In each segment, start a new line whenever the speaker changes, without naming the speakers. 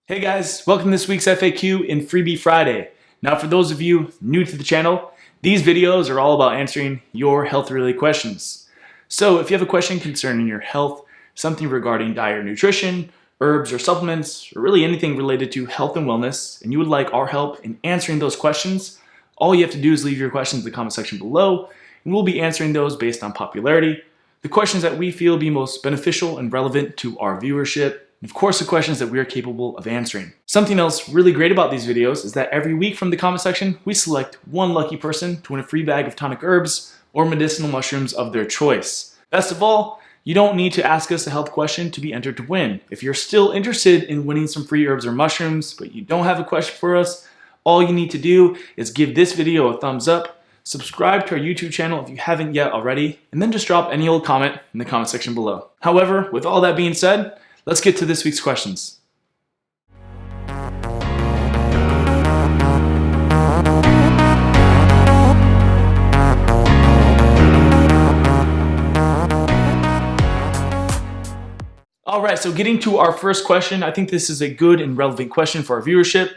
Hey guys, welcome to this week's FAQ in Freebie Friday. Now for those of you new to the channel, these videos are all about answering your health-related questions. So if you have a question concerning your health, something regarding diet or nutrition, herbs or supplements, or really anything related to health and wellness, and you would like our help in answering those questions, all you have to do is leave your questions in the comment section below, and we'll be answering those based on popularity, the questions that we feel be most beneficial and relevant to our viewership, and of course the questions that we are capable of answering. Something else really great about these videos is that every week from the comment section, we select one lucky person to win a free bag of tonic herbs or medicinal mushrooms of their choice. Best of all, you don't need to ask us a health question to be entered to win. If you're still interested in winning some free herbs or mushrooms, but you don't have a question for us, all you need to do is give this video a thumbs up, subscribe to our YouTube channel if you haven't yet already, and then just drop any old comment in the comment section below. However, with all that being said, let's get to this week's questions. All right, so getting to our first question, I think this is a good and relevant question for our viewership.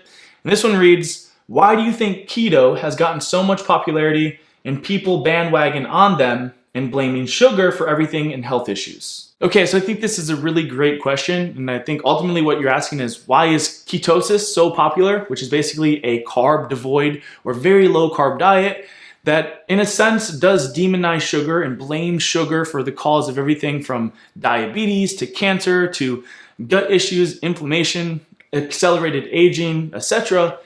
And this one reads, why do you think keto has gotten so much popularity and people bandwagon on them and blaming sugar for everything in health issues? Okay, so I think this is a really great question, and I think ultimately what you're asking is, why is ketosis so popular, which is basically a carb devoid or very low carb diet that in a sense does demonize sugar and blame sugar for the cause of everything from diabetes to cancer to gut issues, inflammation, accelerated aging, etc.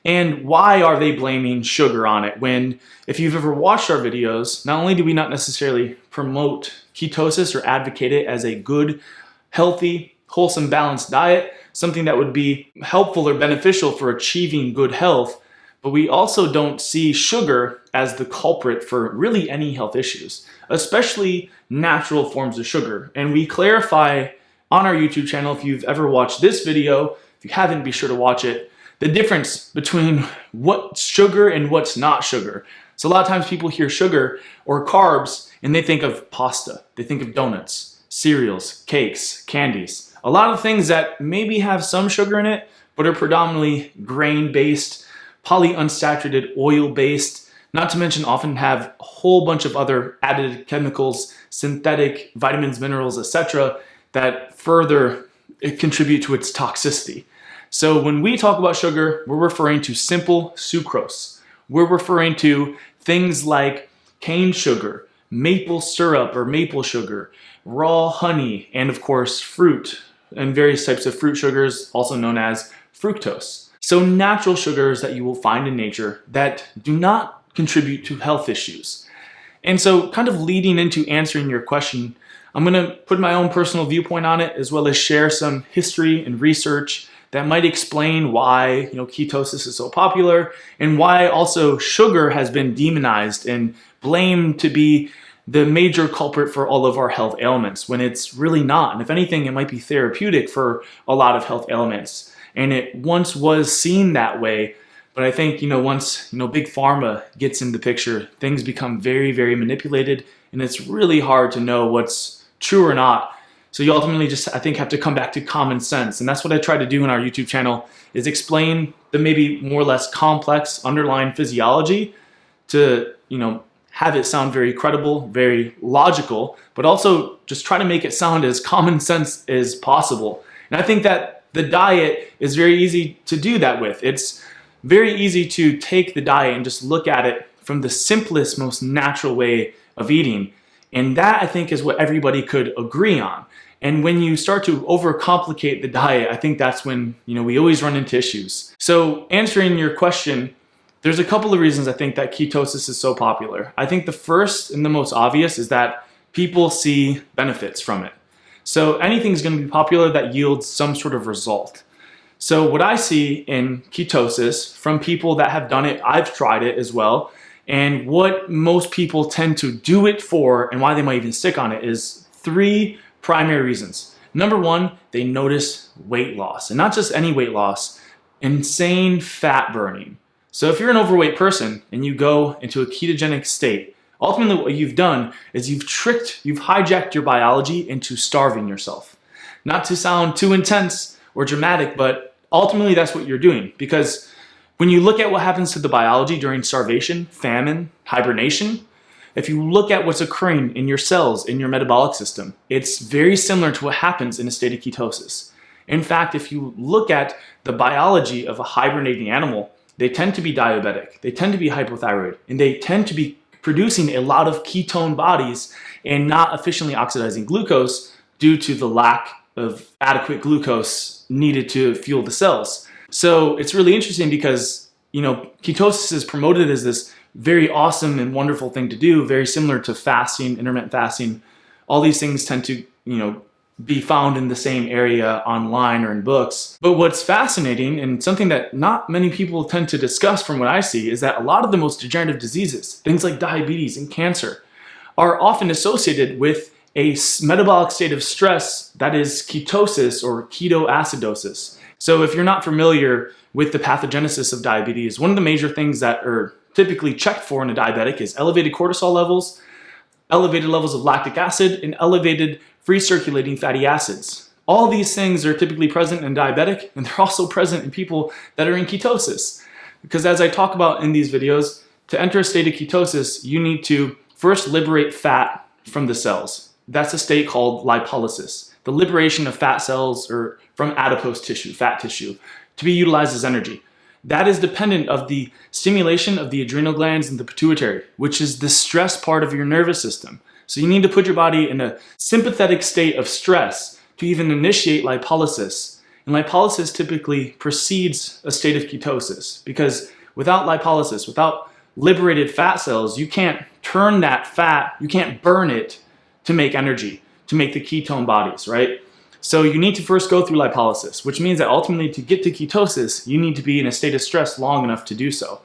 And why are they blaming sugar on it when, if you've ever watched our videos, not only do we not necessarily promote ketosis or advocate it as a good, healthy, wholesome, balanced diet, something that would be helpful or beneficial for achieving good health, but we also don't see sugar as the culprit for really any health issues, especially natural forms of sugar. And we clarify on our YouTube channel, if you've ever watched this video, if you haven't, be sure to watch it, the difference between what's sugar and what's not sugar. So a lot of times people hear sugar or carbs and they think of pasta, they think of donuts, cereals, cakes, candies, a lot of things that maybe have some sugar in it, but are predominantly grain-based, polyunsaturated oil-based, not to mention often have a whole bunch of other added chemicals, synthetic vitamins, minerals, etc. that further contribute to its toxicity. So when we talk about sugar, we're referring to simple sucrose. We're referring to things like cane sugar, maple syrup or maple sugar, raw honey, and of course fruit and various types of fruit sugars, also known as fructose. So natural sugars that you will find in nature that do not contribute to health issues. And so kind of leading into answering your question, I'm going to put my own personal viewpoint on it as well as share some history and research that might explain why ketosis is so popular and why also sugar has been demonized and blamed to be the major culprit for all of our health ailments when it's really not. And if anything, it might be therapeutic for a lot of health ailments. And it once was seen that way, but I think once big pharma gets in the picture, things become very, very manipulated, and it's really hard to know what's true or not. So you ultimately just, I think, have to come back to common sense. And that's what I try to do in our YouTube channel, is explain the maybe more or less complex underlying physiology to, have it sound very credible, very logical, but also just try to make it sound as common sense as possible. And I think that the diet is very easy to do that with. It's very easy to take the diet and just look at it from the simplest, most natural way of eating. And that, I think, is what everybody could agree on. And when you start to overcomplicate the diet, I think that's when, we always run into issues. So answering your question, there's a couple of reasons I think that ketosis is so popular. I think the first and the most obvious is that people see benefits from it. So anything's going to be popular that yields some sort of result. So what I see in ketosis from people that have done it, I've tried it as well, and what most people tend to do it for and why they might even stick on it is three primary reasons. Number one, they notice weight loss, and not just any weight loss, insane fat burning. So if you're an overweight person and you go into a ketogenic state, ultimately what you've done is you've hijacked your biology into starving yourself. Not to sound too intense or dramatic, but ultimately that's what you're doing, because when you look at what happens to the biology during starvation, famine, hibernation, if you look at what's occurring in your cells, in your metabolic system, it's very similar to what happens in a state of ketosis. In fact, if you look at the biology of a hibernating animal, they tend to be diabetic, they tend to be hypothyroid, and they tend to be producing a lot of ketone bodies and not efficiently oxidizing glucose due to the lack of adequate glucose needed to fuel the cells. So it's really interesting because, ketosis is promoted as this very awesome and wonderful thing to do, very similar to fasting, intermittent fasting. All these things tend to, be found in the same area online or in books. But what's fascinating, and something that not many people tend to discuss from what I see, is that a lot of the most degenerative diseases, things like diabetes and cancer, are often associated with a metabolic state of stress that is ketosis or ketoacidosis. So if you're not familiar with the pathogenesis of diabetes, one of the major things that are typically checked for in a diabetic is elevated cortisol levels, elevated levels of lactic acid, and elevated free circulating fatty acids. All these things are typically present in diabetic, and they're also present in people that are in ketosis. Because as I talk about in these videos, to enter a state of ketosis, you need to first liberate fat from the cells. That's a state called lipolysis, the liberation of fat cells or from adipose tissue, fat tissue, to be utilized as energy. That is dependent of the stimulation of the adrenal glands and the pituitary, which is the stress part of your nervous system. So you need to put your body in a sympathetic state of stress to even initiate lipolysis. And lipolysis typically precedes a state of ketosis, because without lipolysis, without liberated fat cells, you can't turn that fat, you can't burn it to make energy, to make the ketone bodies, right? So you need to first go through lipolysis, which means that ultimately to get to ketosis, you need to be in a state of stress long enough to do so.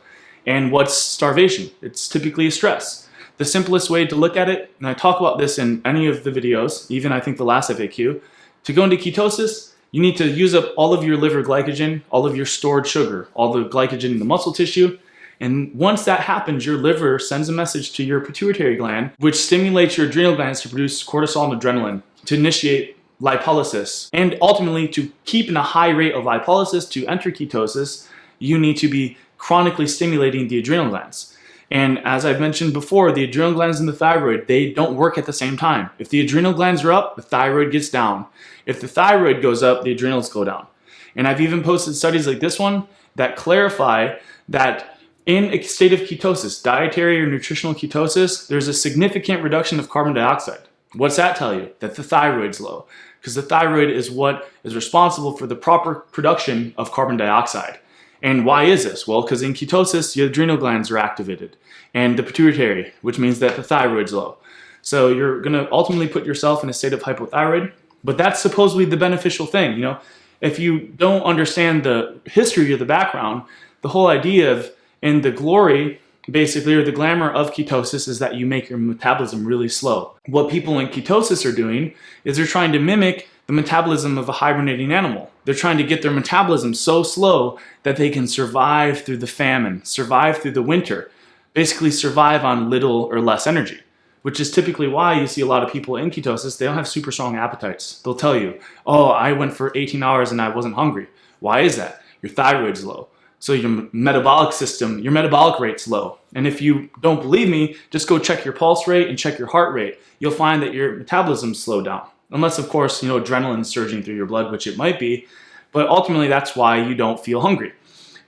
And what's starvation? It's typically a stress. The simplest way to look at it, and I talk about this in any of the videos, even I think the last FAQ, to go into ketosis, you need to use up all of your liver glycogen, all of your stored sugar, all the glycogen in the muscle tissue. And once that happens, your liver sends a message to your pituitary gland, which stimulates your adrenal glands to produce cortisol and adrenaline to initiate lipolysis. And ultimately, to keep in a high rate of lipolysis to enter ketosis, you need to be chronically stimulating the adrenal glands. And as I've mentioned before, the adrenal glands and the thyroid, they don't work at the same time. If the adrenal glands are up, the thyroid gets down. If the thyroid goes up, the adrenals go down. And I've even posted studies like this one that clarify that in a state of ketosis, dietary or nutritional ketosis, there's a significant reduction of carbon dioxide. What's that tell you? That the thyroid's low, because the thyroid is what is responsible for the proper production of carbon dioxide. And why is this? Well, because in ketosis, the adrenal glands are activated and the pituitary, which means that the thyroid's low. So you're going to ultimately put yourself in a state of hypothyroid, but that's supposedly the beneficial thing. If you don't understand the history or the background, the whole idea of, and the glory, basically, or the glamour of ketosis is that you make your metabolism really slow. What people in ketosis are doing is they're trying to mimic the metabolism of a hibernating animal. They're trying to get their metabolism so slow that they can survive through the famine, survive through the winter, basically survive on little or less energy, which is typically why you see a lot of people in ketosis, they don't have super strong appetites. They'll tell you, oh, I went for 18 hours and I wasn't hungry. Why is that? Your thyroid's low. So your metabolic system, your metabolic rate's low. And if you don't believe me, just go check your pulse rate and check your heart rate. You'll find that your metabolism's slowed down. Unless, of course, adrenaline's surging through your blood, which it might be. But ultimately, that's why you don't feel hungry.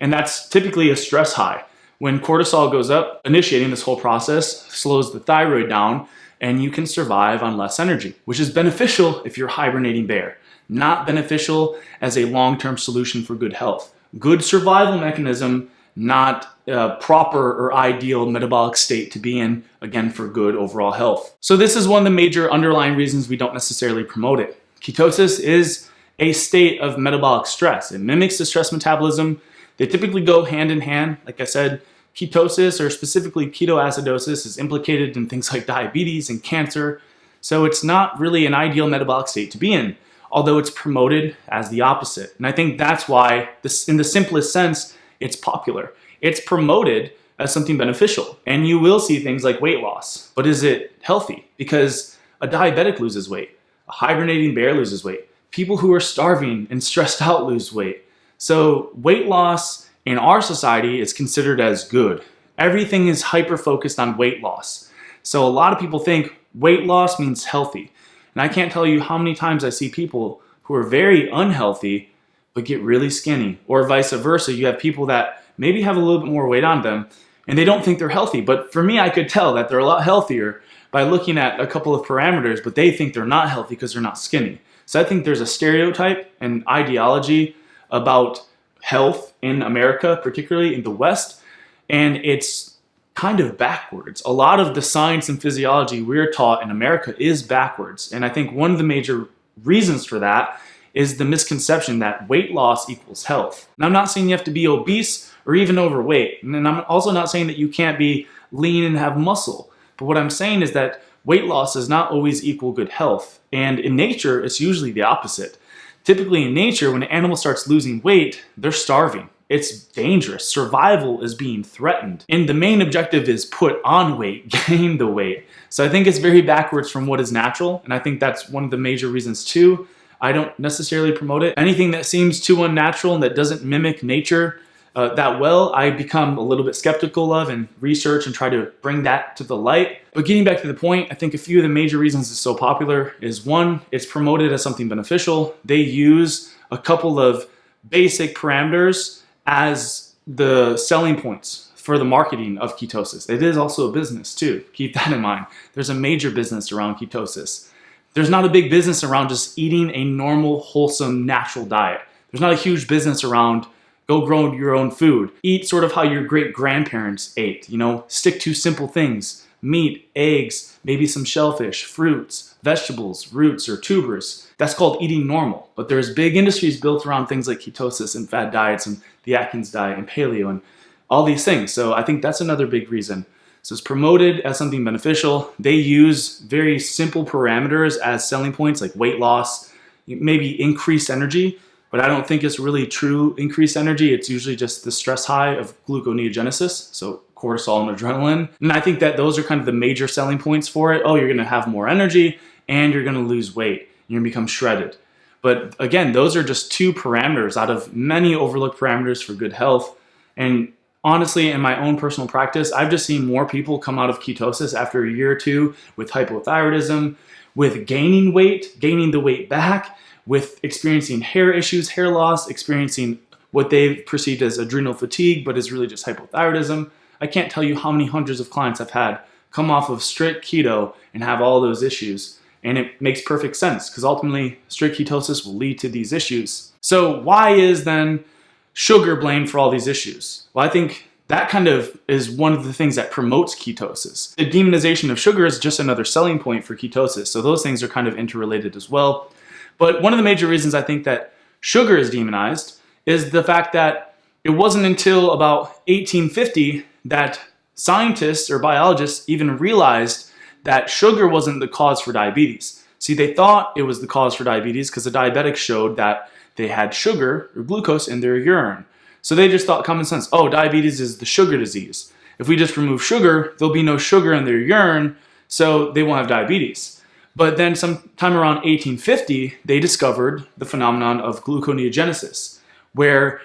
And that's typically a stress high. When cortisol goes up, initiating this whole process slows the thyroid down, and you can survive on less energy, which is beneficial if you're a hibernating bear. Not beneficial as a long-term solution for good health. Good survival mechanism, not a proper or ideal metabolic state to be in, again, for good overall health. So this is one of the major underlying reasons we don't necessarily promote it. Ketosis is a state of metabolic stress. It mimics the stress metabolism. They typically go hand in hand. Like I said, ketosis, or specifically ketoacidosis, is implicated in things like diabetes and cancer. So it's not really an ideal metabolic state to be in, although it's promoted as the opposite. And I think that's why, in the simplest sense, it's popular. It's promoted as something beneficial. And you will see things like weight loss. But is it healthy? Because a diabetic loses weight. A hibernating bear loses weight. People who are starving and stressed out lose weight. So weight loss in our society is considered as good. Everything is hyper-focused on weight loss. So a lot of people think weight loss means healthy. And I can't tell you how many times I see people who are very unhealthy but get really skinny. Or vice versa, you have people that maybe have a little bit more weight on them and they don't think they're healthy. But for me, I could tell that they're a lot healthier by looking at a couple of parameters, but they think they're not healthy because they're not skinny. So I think there's a stereotype and ideology about health in America, particularly in the West, and it's kind of backwards. A lot of the science and physiology we're taught in America is backwards. And I think one of the major reasons for that is the misconception that weight loss equals health. And I'm not saying you have to be obese or even overweight. And I'm also not saying that you can't be lean and have muscle. But what I'm saying is that weight loss does not always equal good health. And in nature, it's usually the opposite. Typically in nature, when an animal starts losing weight, they're starving. It's dangerous. Survival is being threatened. And the main objective is put on weight, gain the weight. So I think it's very backwards from what is natural. And I think that's one of the major reasons too. I don't necessarily promote it. Anything that seems too unnatural and that doesn't mimic nature that well, I become a little bit skeptical of and research and try to bring that to the light. But getting back to the point, I think a few of the major reasons it's so popular is one, it's promoted as something beneficial. They use a couple of basic parameters as the selling points for the marketing of ketosis. It is also a business too. Keep that in mind. There's a major business around ketosis. There's not a big business around just eating a normal, wholesome, natural diet. There's not a huge business around go grow your own food. Eat sort of how your great grandparents ate, stick to simple things. Meat, eggs, maybe some shellfish, fruits, vegetables, roots, or tubers. That's called eating normal. But there's big industries built around things like ketosis and fad diets and the Atkins diet and paleo and all these things. So I think that's another big reason. So it's promoted as something beneficial. They use very simple parameters as selling points like weight loss, maybe increased energy, but I don't think it's really true increased energy. It's usually just the stress high of gluconeogenesis, so cortisol and adrenaline. And I think that those are kind of the major selling points for it. Oh, you're gonna have more energy and you're gonna lose weight. You're gonna become shredded. But again, those are just two parameters out of many overlooked parameters for good health. And honestly, in my own personal practice, I've just seen more people come out of ketosis after a year or two with hypothyroidism, with gaining weight, gaining the weight back, with experiencing hair issues, hair loss, experiencing what they've perceived as adrenal fatigue, but is really just hypothyroidism. I can't tell you how many hundreds of clients I've had come off of strict keto and have all those issues. And it makes perfect sense because ultimately strict ketosis will lead to these issues. So why is then sugar blamed for all these issues? Well, I think that kind of is one of the things that promotes ketosis. The demonization of sugar is just another selling point for ketosis. So those things are kind of interrelated as well. But one of the major reasons I think that sugar is demonized is the fact that it wasn't until about 1850 that scientists or biologists even realized that sugar wasn't the cause for diabetes. See, they thought it was the cause for diabetes because the diabetics showed that they had sugar or glucose in their urine. So they just thought common sense, oh, diabetes is the sugar disease. If we just remove sugar, there'll be no sugar in their urine, so they won't have diabetes. But then sometime around 1850, they discovered the phenomenon of gluconeogenesis, where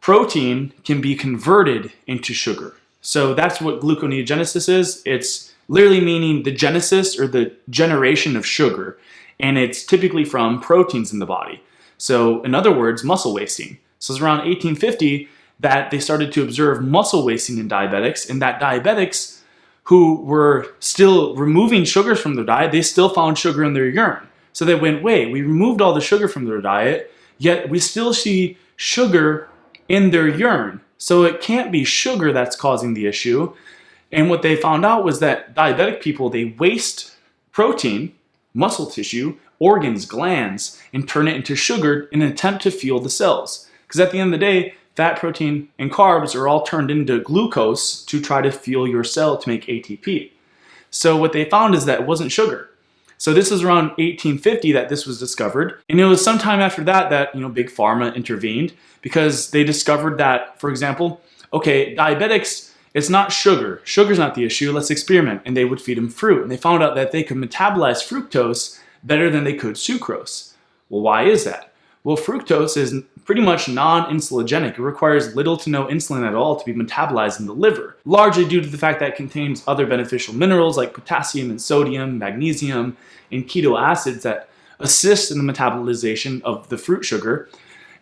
protein can be converted into sugar. So that's what gluconeogenesis is. It's literally meaning the genesis or the generation of sugar, and it's typically from proteins in the body. So in other words, muscle wasting. So it's around 1850 that they started to observe muscle wasting in diabetics, and that diabetics who were still removing sugars from their diet, they still found sugar in their urine. So they went, wait, we removed all the sugar from their diet, yet we still see sugar in their urine. So it can't be sugar that's causing the issue. And what they found out was that diabetic people, they waste protein, muscle tissue, organs, glands, and turn it into sugar in an attempt to fuel the cells. Because at the end of the day, fat, protein, and carbs are all turned into glucose to try to fuel your cell to make ATP. So what they found is that it wasn't sugar. So this is around 1850 that this was discovered. And it was sometime after that that, Big Pharma intervened because they discovered that, for example, okay, diabetics, it's not sugar. Sugar's not the issue. Let's experiment. And they would feed them fruit. And they found out that they could metabolize fructose better than they could sucrose. Well, why is that? Well, fructose is pretty much non-insulinogenic. It requires little to no insulin at all to be metabolized in the liver, largely due to the fact that it contains other beneficial minerals like potassium and sodium, magnesium, and keto acids that assist in the metabolization of the fruit sugar.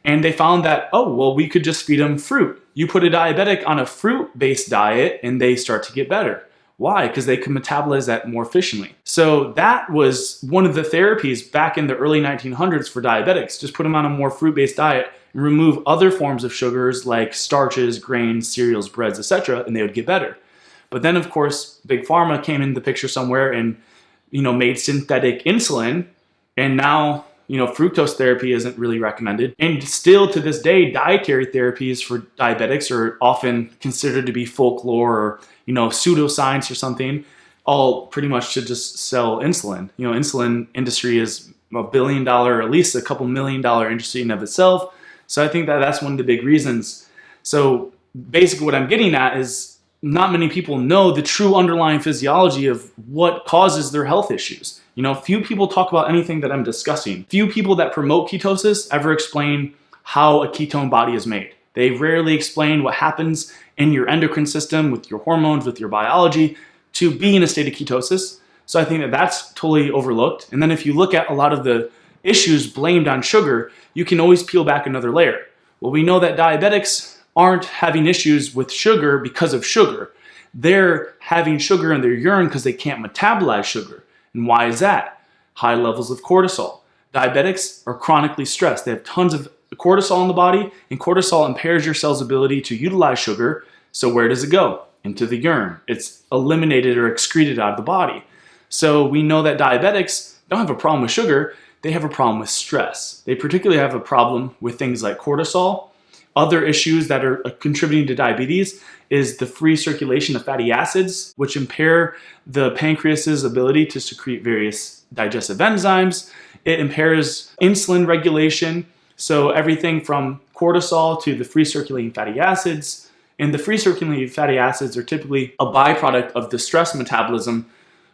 And they found that, oh, well, we could just feed them fruit. You put a diabetic on a fruit-based diet and they start to get better. Why? Because they can metabolize that more efficiently. So that was one of the therapies back in the early 1900s for diabetics. Just put them on a more fruit-based diet and remove other forms of sugars like starches, grains, cereals, breads, etc., and they would get better. But then, of course, Big Pharma came into the picture somewhere and, made synthetic insulin, and now, fructose therapy isn't really recommended. And still to this day, dietary therapies for diabetics are often considered to be folklore or, pseudoscience or something, all pretty much to just sell insulin. Insulin industry is $1 billion, at least a couple $1 million industry in of itself. So I think that that's one of the big reasons. So basically what I'm getting at is not many people know the true underlying physiology of what causes their health issues. Few people talk about anything that I'm discussing. Few people that promote ketosis ever explain how a ketone body is made. They rarely explain what happens in your endocrine system with your hormones, with your biology, to be in a state of ketosis. So I think that that's totally overlooked. And then if you look at a lot of the issues blamed on sugar, you can always peel back another layer. Well, we know that diabetics aren't having issues with sugar because of sugar. They're having sugar in their urine because they can't metabolize sugar. And why is that? High levels of cortisol. Diabetics are chronically stressed. They have tons of cortisol in the body, and cortisol impairs your cell's ability to utilize sugar. So where does it go? Into the urine. It's eliminated or excreted out of the body. So we know that diabetics don't have a problem with sugar. They have a problem with stress. They particularly have a problem with things like cortisol. Other issues that are contributing to diabetes is the free circulation of fatty acids, which impair the pancreas's ability to secrete various digestive enzymes. It impairs insulin regulation. So everything from cortisol to the free circulating fatty acids. And the free circulating fatty acids are typically a byproduct of the stress metabolism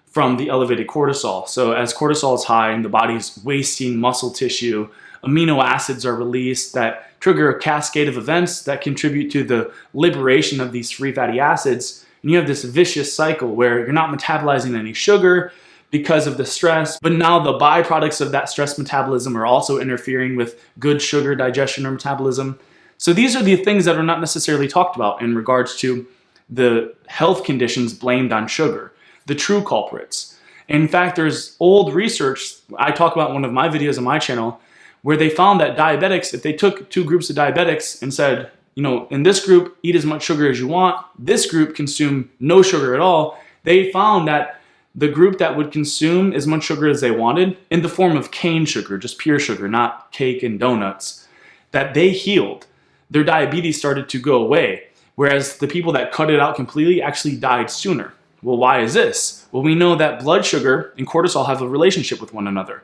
from the elevated cortisol. So as cortisol is high and the body's wasting muscle tissue, amino acids are released that trigger a cascade of events that contribute to the liberation of these free fatty acids. And you have this vicious cycle where you're not metabolizing any sugar because of the stress, but now the byproducts of that stress metabolism are also interfering with good sugar digestion or metabolism. So these are the things that are not necessarily talked about in regards to the health conditions blamed on sugar, the true culprits. In fact, there's old research, I talk about in one of my videos on my channel, where they found that diabetics, if they took two groups of diabetics and said, in this group, eat as much sugar as you want, this group consume no sugar at all, they found that the group that would consume as much sugar as they wanted, in the form of cane sugar, just pure sugar, not cake and donuts, that they healed. Their diabetes started to go away, whereas the people that cut it out completely actually died sooner. Well, why is this? Well, we know that blood sugar and cortisol have a relationship with one another.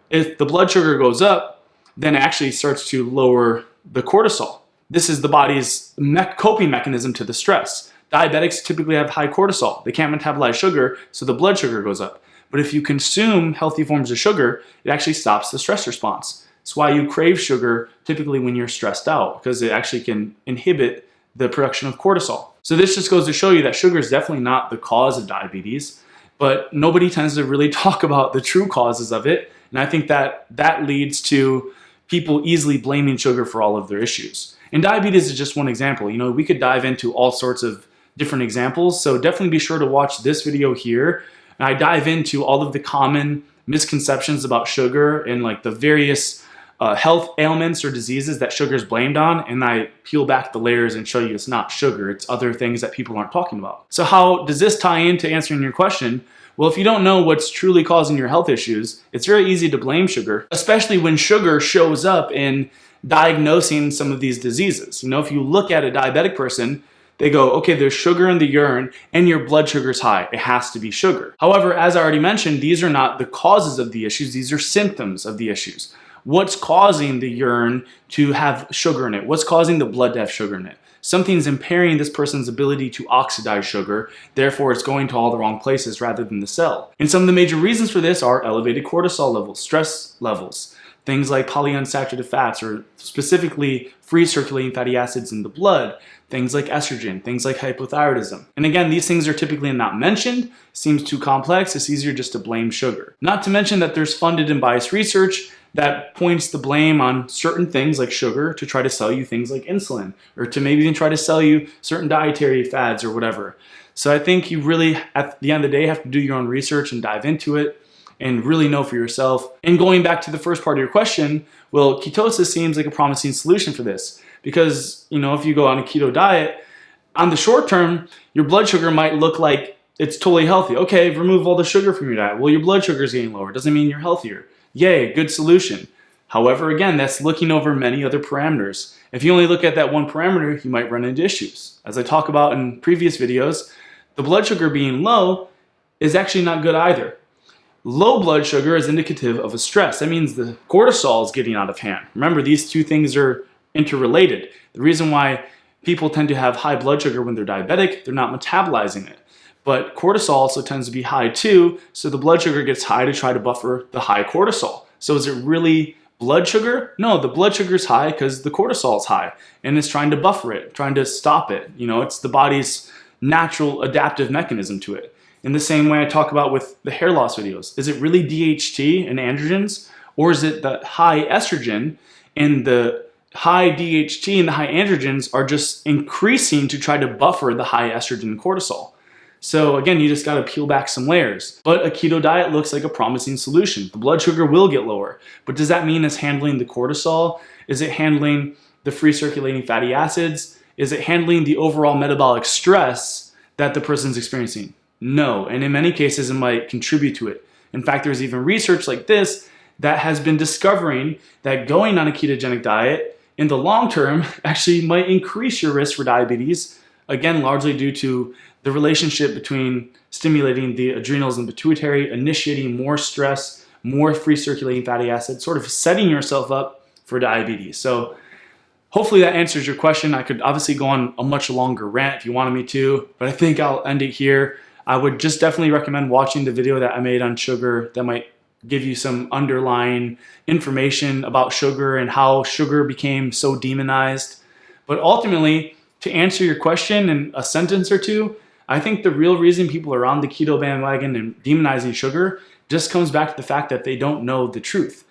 If the blood sugar goes up, then it actually starts to lower the cortisol. This is the body's coping mechanism to the stress. Diabetics typically have high cortisol. They can't metabolize sugar, so the blood sugar goes up. But if you consume healthy forms of sugar, it actually stops the stress response. That's why you crave sugar typically when you're stressed out, because it actually can inhibit the production of cortisol. So this just goes to show you that sugar is definitely not the cause of diabetes, but nobody tends to really talk about the true causes of it. And I think that that leads to people easily blaming sugar for all of their issues. And diabetes is just one example. We could dive into all sorts of different examples. So definitely be sure to watch this video here. And I dive into all of the common misconceptions about sugar and like the various health ailments or diseases that sugar is blamed on. And I peel back the layers and show you it's not sugar. It's other things that people aren't talking about. So how does this tie into answering your question? Well, if you don't know what's truly causing your health issues, it's very easy to blame sugar, especially when sugar shows up in diagnosing some of these diseases. If you look at a diabetic person, they go, okay, there's sugar in the urine and your blood sugar's high. It has to be sugar. However, as I already mentioned, these are not the causes of the issues. These are symptoms of the issues. What's causing the urine to have sugar in it? What's causing the blood to have sugar in it? Something's impairing this person's ability to oxidize sugar. Therefore, it's going to all the wrong places rather than the cell. And some of the major reasons for this are elevated cortisol levels, stress levels, things like polyunsaturated fats, or specifically free circulating fatty acids in the blood, things like estrogen, things like hypothyroidism. And again, these things are typically not mentioned. Seems too complex. It's easier just to blame sugar. Not to mention that there's funded and biased research that points the blame on certain things like sugar to try to sell you things like insulin, or to maybe even try to sell you certain dietary fads or whatever. So I think you really, at the end of the day, have to do your own research and dive into it and really know for yourself. And going back to the first part of your question, well, ketosis seems like a promising solution for this, because, you know, if you go on a keto diet, on the short term, your blood sugar might look like it's totally healthy. Okay, remove all the sugar from your diet. Well, your blood sugar is getting lower. Doesn't mean you're healthier. Yay, good solution. However, again, that's looking over many other parameters. If you only look at that one parameter, you might run into issues. As I talk about in previous videos, the blood sugar being low is actually not good either. Low blood sugar is indicative of a stress. That means the cortisol is getting out of hand. Remember, these two things are interrelated. The reason why people tend to have high blood sugar when they're diabetic, they're not metabolizing it. But cortisol also tends to be high too, so the blood sugar gets high to try to buffer the high cortisol. So is it really blood sugar? No, the blood sugar is high because the cortisol is high, and it's trying to buffer it, trying to stop it. You know, it's the body's natural adaptive mechanism to it. In the same way I talk about with the hair loss videos. Is it really DHT and androgens, or is it the high estrogen and the high DHT and the high androgens are just increasing to try to buffer the high estrogen and cortisol? So again, you just got to peel back some layers. But a keto diet looks like a promising solution. The blood sugar will get lower. But does that mean it's handling the cortisol? Is it handling the free circulating fatty acids? Is it handling the overall metabolic stress that the person's experiencing? No, and in many cases it might contribute to it. In fact, there's even research like this that has been discovering that going on a ketogenic diet in the long term actually might increase your risk for diabetes, again, largely due to the relationship between stimulating the adrenals and pituitary, initiating more stress, more free circulating fatty acids, sort of setting yourself up for diabetes. So hopefully that answers your question. I could obviously go on a much longer rant if you wanted me to, but I think I'll end it here. I would just definitely recommend watching the video that I made on sugar. That might give you some underlying information about sugar and how sugar became so demonized. But ultimately, to answer your question in a sentence or two, I think the real reason people are on the keto bandwagon and demonizing sugar just comes back to the fact that they don't know the truth.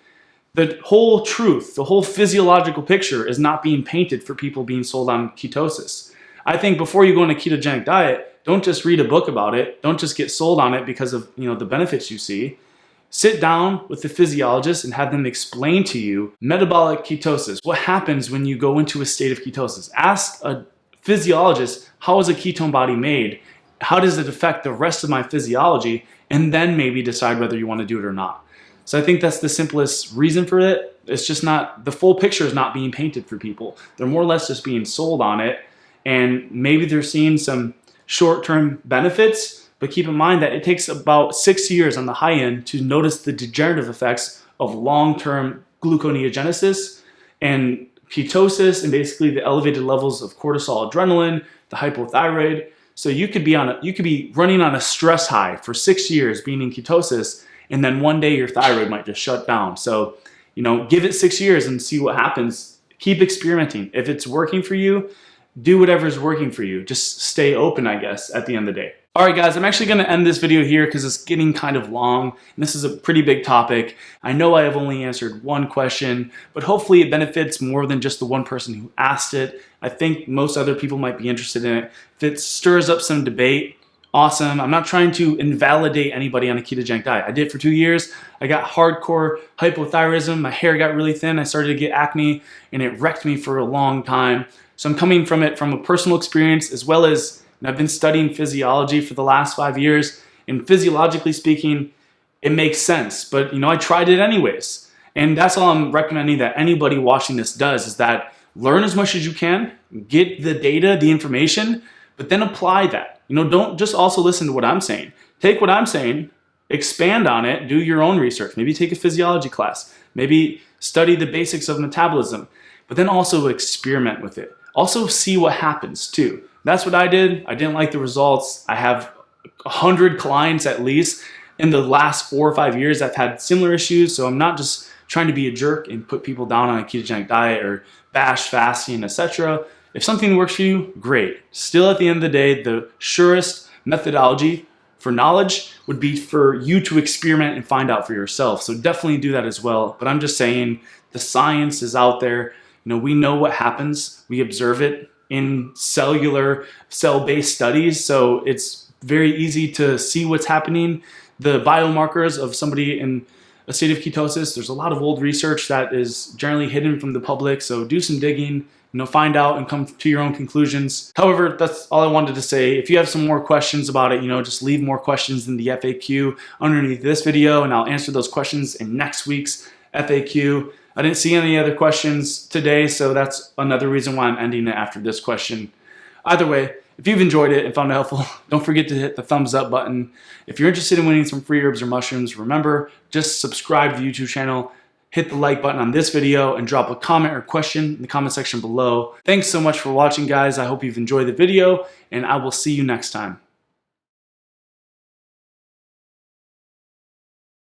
The whole truth, the whole physiological picture is not being painted for people being sold on ketosis. I think before you go on a ketogenic diet, don't just read a book about it. Don't just get sold on it because of, you know, the benefits you see. Sit down with the physiologist and have them explain to you metabolic ketosis. What happens when you go into a state of ketosis? Ask a physiologist, how is a ketone body made? How does it affect the rest of my physiology? And then maybe decide whether you want to do it or not. So I think that's the simplest reason for it. It's just not, the full picture is not being painted for people. They're more or less just being sold on it. And maybe they're seeing some short-term benefits, but keep in mind that it takes about 6 years on the high end to notice the degenerative effects of long-term gluconeogenesis and ketosis, and basically the elevated levels of cortisol, adrenaline, the hypothyroid. So you could be running on a stress high for 6 years being in ketosis, and then one day your thyroid might just shut down. So, you know, give it 6 years and see what happens. Keep experimenting. If it's working for you, do whatever's working for you. Just stay open, I guess, at the end of the day. All right, guys, I'm actually going to end this video here because it's getting kind of long. And this is a pretty big topic. I know I have only answered one question, but hopefully it benefits more than just the one person who asked it. I think most other people might be interested in it. If it stirs up some debate, awesome. I'm not trying to invalidate anybody on a ketogenic diet. I did it for 2 years. I got hardcore hypothyroidism. My hair got really thin. I started to get acne, and it wrecked me for a long time. So I'm coming from it from a personal experience, as well as I've been studying physiology for the last 5 years. And physiologically speaking, it makes sense. But, you know, I tried it anyways. And that's all I'm recommending that anybody watching this does, is that learn as much as you can, get the data, the information, but then apply that. You know, don't just also listen to what I'm saying. Take what I'm saying, expand on it, do your own research. Maybe take a physiology class. Maybe study the basics of metabolism, but then also experiment with it. Also see what happens too. That's what I did. I didn't like the results. I have 100 clients at least in the last 4 or 5 years that have had similar issues. So I'm not just trying to be a jerk and put people down on a ketogenic diet or bash fasting, etc. If something works for you, great. Still, at the end of the day, the surest methodology for knowledge would be for you to experiment and find out for yourself. So definitely do that as well. But I'm just saying the science is out there. We know what happens. We observe it in cell-based studies. So it's very easy to see what's happening. The biomarkers of somebody in a state of ketosis, there's a lot of old research that is generally hidden from the public. So do some digging, find out and come to your own conclusions. However, that's all I wanted to say. If you have some more questions about it, just leave more questions in the FAQ underneath this video, and I'll answer those questions in next week's FAQ. I didn't see any other questions today, so that's another reason why I'm ending it after this question. Either way, if you've enjoyed it and found it helpful, don't forget to hit the thumbs up button. If you're interested in winning some free herbs or mushrooms, remember, just subscribe to the YouTube channel, hit the like button on this video, and drop a comment or question in the comment section below. Thanks so much for watching, guys. I hope you've enjoyed the video, and I will see you next time.